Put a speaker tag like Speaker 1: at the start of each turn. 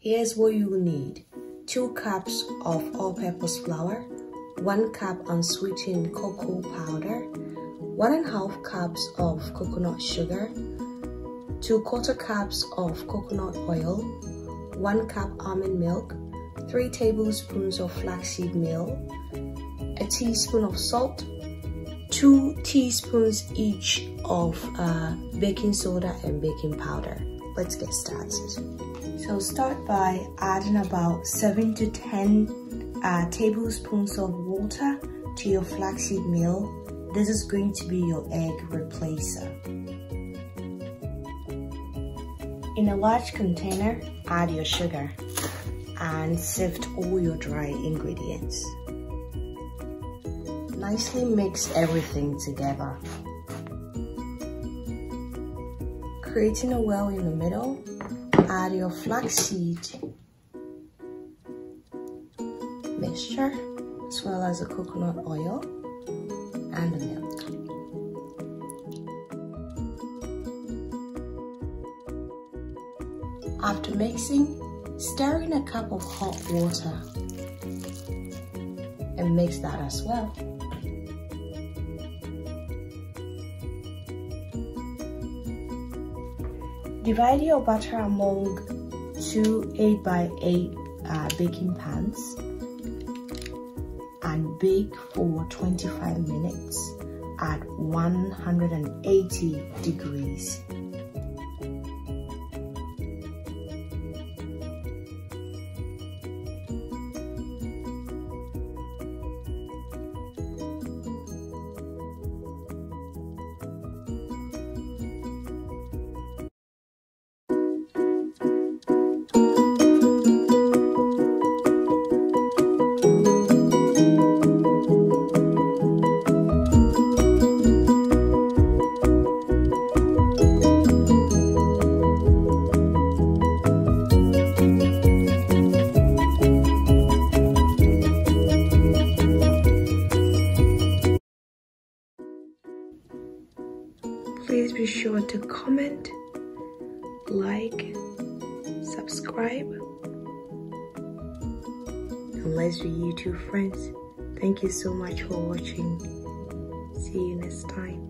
Speaker 1: Here's what you will need: 2 cups of all-purpose flour, 1 cup unsweetened cocoa powder, 1.5 cups of coconut sugar, 2/4 cups of coconut oil, 1 cup almond milk, 3 tablespoons of flaxseed meal, a teaspoon of salt, 2 teaspoons each of baking soda and baking powder. Let's get started. So start by adding about 7 to 10 tablespoons of water to your flaxseed meal. This is going to be your egg replacer. In a large container, add your sugar and sift all your dry ingredients. Nicely mix everything together. Creating a well in the middle, add your flaxseed mixture as well as the coconut oil and the milk. After mixing, stir in a cup of hot water and mix that as well. Divide your batter among 2 8x8 baking pans and bake for 25 minutes at 180 degrees. Please be sure to comment, like, subscribe, and let's be YouTube friends. Thank you so much for watching. See you next time.